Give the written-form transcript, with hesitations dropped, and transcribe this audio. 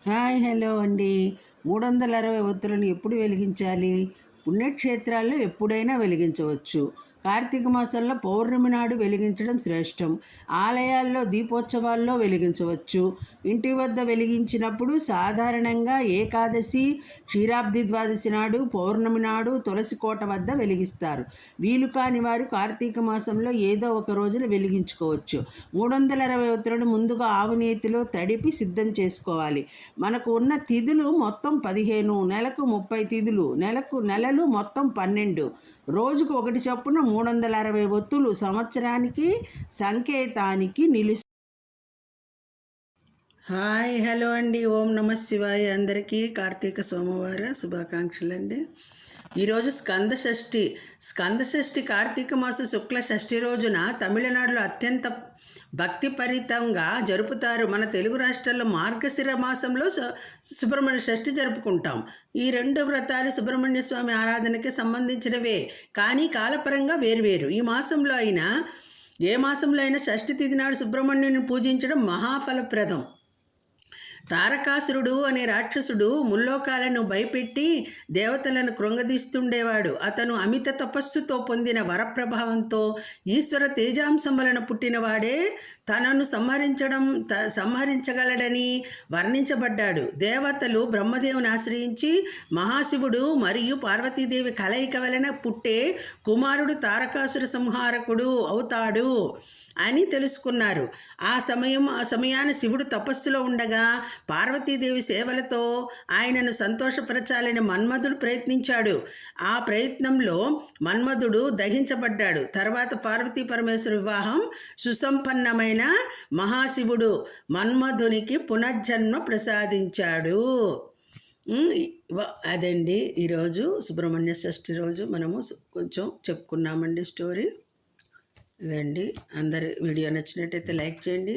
Hi hello అండి. 360 ఒత్తులను ఎప్పుడు వెలిగించాలి? పుణ్యక్షేత్రాల్లో ఎప్పుడైనా వెలిగించవచ్చు. కార్తీక మాసంలో పౌర్ణమి నాడు వెలిగించడం శ్రేష్టం. ఆలయాల్లో దీపోత్సవాల్లో వెలిగించవచ్చు. ఇంటి వద్ద వెలిగించినప్పుడు సాధారణంగా ఏకాదశి, క్షీరాబ్ది ద్వాదశి నాడు, పౌర్ణమి నాడు తులసి కోట వద్ద వెలిగిస్తారు. వీలు కాని వారు కార్తీక మాసంలో ఏదో ఒక రోజున వెలిగించుకోవచ్చు. 360 ఒత్తులను ముందుగా ఆవు నేతిలో తడిపి సిద్ధం చేసుకోవాలి. మనకు ఉన్న తిథులు మొత్తం 15, నెలకు 30 తిథులు, నెలలు మొత్తం 12, రోజుకు ఒకటి చొప్పున 360 ఒత్తులు సంవత్సరానికి సంకేతానికి నిలుస్తాయి. హాయ్ హలో అండి. ఓం నమ శివాయ. అందరికీ కార్తీక సోమవార శుభాకాంక్షలు అండి. ఈరోజు స్కందషష్ఠి కార్తీక మాస శుక్ల షష్ఠి రోజున తమిళనాడులో అత్యంత భక్తిపరితంగా జరుపుతారు. మన తెలుగు రాష్ట్రాల్లో మార్గశిర మాసంలో సుబ్రహ్మణ్య షష్ఠి జరుపుకుంటాం. ఈ రెండు వ్రతాలు సుబ్రహ్మణ్య స్వామి ఆరాధనకి సంబంధించినవే, కానీ కాలపరంగా వేరువేరు. ఏ మాసంలో అయినా షష్ఠి తిథి నాడు సుబ్రహ్మణ్యుని పూజించడం మహాఫలప్రదం. తారకాసురుడు అనే రాక్షసుడు ముల్లోకాలను భయపెట్టి దేవతలను కృంగదీస్తుండేవాడు. అతను అమిత తపస్సుతో పొందిన వరప్రభావంతో ఈశ్వర తేజాంశం వలన పుట్టినవాడే తనను సంహరించగలడని వర్ణించబడ్డాడు. దేవతలు బ్రహ్మదేవుని ఆశ్రయించి మహాశివుడు మరియు పార్వతీదేవి కలయిక వలన పుట్టే కుమారుడు తారకాసుర సంహారకుడు అవుతాడు అని తెలుసుకున్నారు. ఆ సమయాన శివుడు తపస్సులో ఉండగా పార్వతీదేవి సేవలతో ఆయనను సంతోషపరచాలని మన్మధుడు ప్రయత్నించాడు. ఆ ప్రయత్నంలో మన్మధుడు దహించబడ్డాడు. తర్వాత పార్వతీ పరమేశ్వర వివాహం సుసంపన్నమైన మహాశివుడు మన్మధునికి పునర్జన్మ ప్రసాదించాడు. అదండి ఈరోజు సుబ్రహ్మణ్య షష్ఠి రోజు మనము కొంచెం చెప్పుకున్నామండి స్టోరీ. ఇదండి. అందరి వీడియో నచ్చినట్టయితే లైక్ చేయండి,